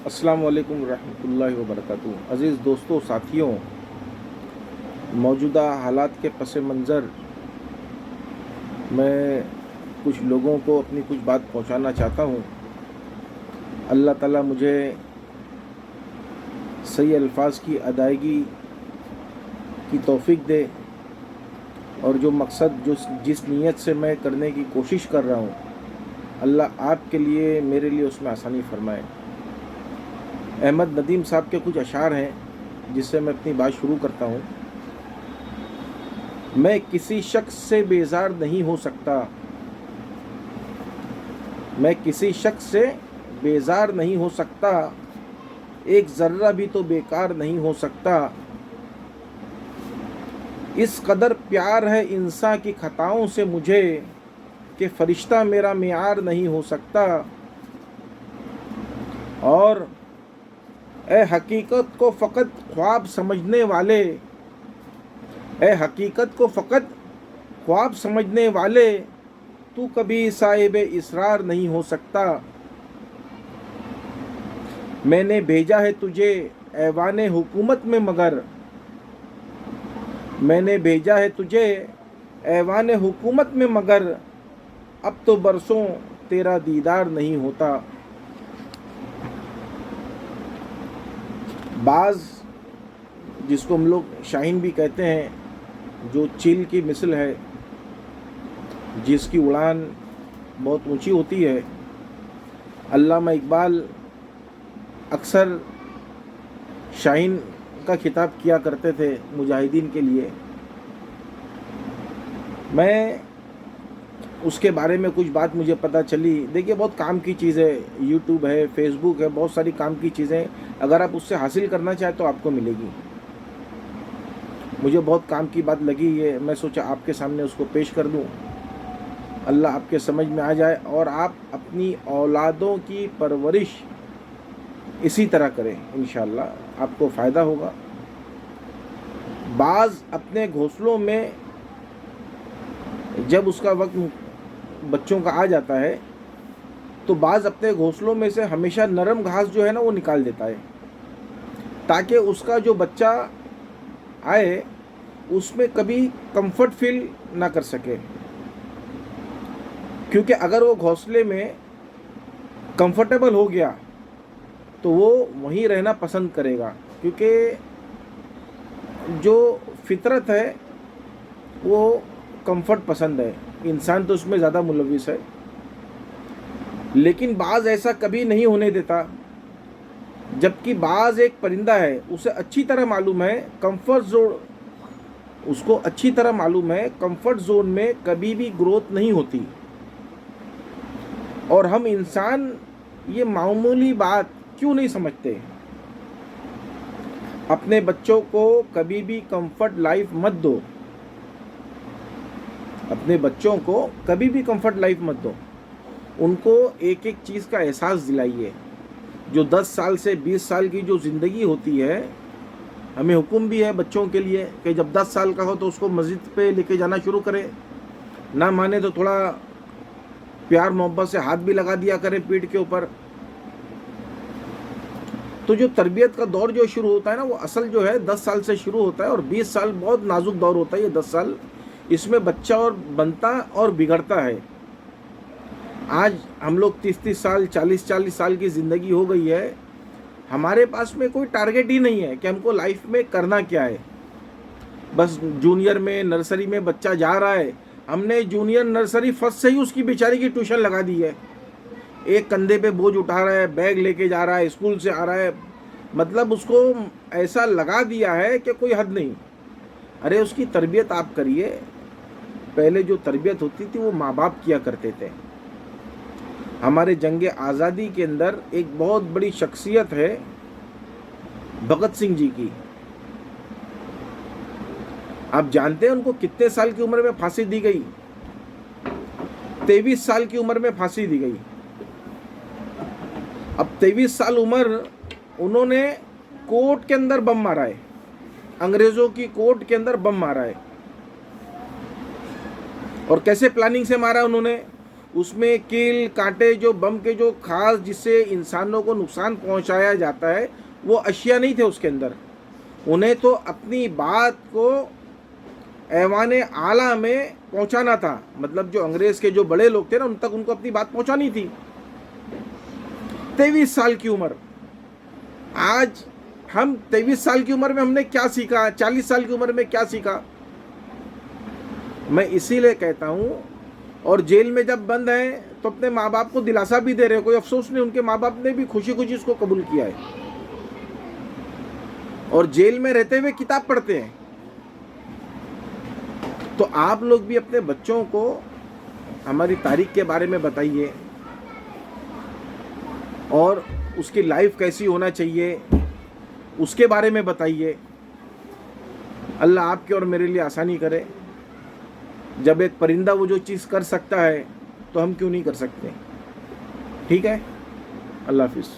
السلام علیکم ورحمۃ اللہ وبرکاتہ۔ عزیز دوستوں، ساتھیوں، موجودہ حالات کے پس منظر میں کچھ لوگوں کو اپنی کچھ بات پہنچانا چاہتا ہوں۔ اللہ تعالیٰ مجھے صحیح الفاظ کی ادائیگی کی توفیق دے، اور جو مقصد جس نیت سے میں کرنے کی کوشش کر رہا ہوں، اللہ آپ کے لیے میرے لیے اس میں آسانی فرمائے۔ احمد ندیم صاحب کے کچھ اشعار ہیں جس سے میں اپنی بات شروع کرتا ہوں۔ میں کسی شخص سے بیزار نہیں ہو سکتا، میں کسی شخص سے بیزار نہیں ہو سکتا، ایک ذرہ بھی تو بیکار نہیں ہو سکتا۔ اس قدر پیار ہے انسان کی خطاؤں سے مجھے کہ فرشتہ میرا معیار نہیں ہو سکتا۔ اور اے حقیقت کو فقط خواب سمجھنے والے، اے حقیقت کو فقط خواب سمجھنے والے، تو کبھی صاحب اسرار نہیں ہو سکتا۔ میں نے بھیجا ہے تجھے ایوان حکومت میں مگر، میں نے بھیجا ہے تجھے ایوان حکومت میں مگر، اب تو برسوں تیرا دیدار نہیں ہوتا۔ بعض جس کو ہم لوگ شاہین بھی کہتے ہیں، جو چیل کی مثل ہے، جس کی اڑان بہت اونچی ہوتی ہے، علامہ اقبال اکثر شاہین کا خطاب کیا کرتے تھے مجاہدین کے لیے۔ میں اس کے بارے میں کچھ بات مجھے پتہ چلی۔ دیکھیے، بہت کام کی چیز ہے، یوٹیوب ہے، فیس بک ہے، بہت ساری کام کی چیزیں، اگر آپ اس سے حاصل کرنا چاہیں تو آپ کو ملے گی۔ مجھے بہت کام کی بات لگی ہے، میں سوچا آپ کے سامنے اس کو پیش کر دوں، اللہ آپ کے سمجھ میں آ جائے اور آپ اپنی اولادوں کی پرورش اسی طرح کریں، انشاءاللہ آپ کو فائدہ ہوگا۔ بعض اپنے گھونسلوں میں جب اس کا وقت بچوں کا آ جاتا ہے تو بعض اپنے گھونسلوں میں سے ہمیشہ نرم گھاس جو ہے نا وہ نکال دیتا ہے، تاکہ اس کا جو بچہ آئے اس میں کبھی کمفرٹ فیل نہ کر سکے، کیونکہ اگر وہ گھونسلے میں کمفرٹیبل ہو گیا تو وہ وہیں رہنا پسند کرے گا، کیونکہ جو فطرت ہے وہ کمفرٹ پسند ہے، انسان تو اس میں زیادہ ملوث ہے۔ لیکن بعض ایسا کبھی نہیں ہونے دیتا، جبکہ بعض ایک پرندہ ہے، اسے اچھی طرح معلوم ہے کمفرٹ زون، اس کو اچھی طرح معلوم ہے کمفرٹ زون میں کبھی بھی گروتھ نہیں ہوتی، اور ہم انسان یہ معمولی بات کیوں نہیں سمجھتے؟ اپنے بچوں کو کبھی بھی کمفرٹ لائف مت دو، اپنے بچوں کو کبھی بھی کمفرٹ لائف مت دو، ان کو ایک ایک چیز کا احساس دلائیے۔ جو 10 سال سے 20 سال کی جو زندگی ہوتی ہے، ہمیں حکم بھی ہے بچوں کے لیے کہ جب 10 سال کا ہو تو اس کو مسجد پہ لے کے جانا شروع کرے، نہ مانے تو تھوڑا پیار محبت سے ہاتھ بھی لگا دیا کرے پیٹھ کے اوپر۔ تو جو تربیت کا دور جو شروع ہوتا ہے نا، وہ اصل جو ہے 10 سال سے شروع ہوتا ہے، اور 20 سال بہت نازک دور ہوتا ہے۔ یہ 10 سال اس میں بچہ اور بنتا اور بگڑتا ہے۔ آج ہم لوگ 30 سال 40 سال کی زندگی ہو گئی ہے، ہمارے پاس میں کوئی ٹارگیٹ ہی نہیں ہے کہ ہم کو لائف میں کرنا کیا ہے۔ بس جونیئر میں نرسری میں بچہ جا رہا ہے، ہم نے جونیئر نرسری فرسٹ سے ہی اس کی بیچاری کی ٹیوشن لگا دی ہے، ایک کندھے پہ بوجھ اٹھا رہا ہے، بیگ لے کے جا رہا ہے، اسکول سے آ رہا ہے، مطلب اس کو ایسا لگا دیا ہے کہ کوئی حد نہیں۔ ارے اس کی تربیت آپ کریے، پہلے جو تربیت ہوتی تھی وہ ماں باپ کیا کرتے تھے۔ ہمارے جنگ آزادی کے اندر ایک بہت بڑی شخصیت ہے بھگت سنگھ جی کی۔ آپ جانتے ہیں ان کو کتنے سال کی عمر میں پھانسی دی گئی؟ 23 سال کی عمر میں پھانسی دی گئی۔ اب 23 سال عمر انہوں نے کورٹ کے اندر بم مارا ہے، انگریزوں کی کورٹ کے اندر بم مارا ہے۔ اور کیسے پلاننگ سے مارا انہوں نے؟ اس میں کیل کانٹے جو بم کے جو خاص جس سے انسانوں کو نقصان پہنچایا جاتا ہے وہ اشیاء نہیں تھے اس کے اندر. انہیں تو اپنی بات کو ایوان اعلیٰ میں پہنچانا تھا. مطلب جو انگریز کے جو بڑے لوگ تھے نا ان تک ان کو اپنی بات پہنچانی تھی. 23 سال کی عمر. آج ہم 23 سال کی عمر میں ہم نے کیا سیکھا, 40 سال کی عمر میں کیا سیکھا. میں اسی لیے کہتا ہوں, اور جیل میں جب بند ہیں تو اپنے ماں باپ کو دلاسا بھی دے رہے ہیں, کوئی افسوس نہیں, ان کے ماں باپ نے بھی خوشی خوشی اس کو قبول کیا ہے, اور جیل میں رہتے ہوئے کتاب پڑھتے ہیں. تو آپ لوگ بھی اپنے بچوں کو ہماری تاریخ کے بارے میں بتائیے, اور اس کی لائف کیسی ہونا چاہیے اس کے بارے میں بتائیے. اللہ آپ کے اور میرے لیے آسانی کرے. جب ایک پرندہ وہ جو چیز کر سکتا ہے تو ہم کیوں نہیں کر سکتے. ٹھیک ہے, اللہ حافظ.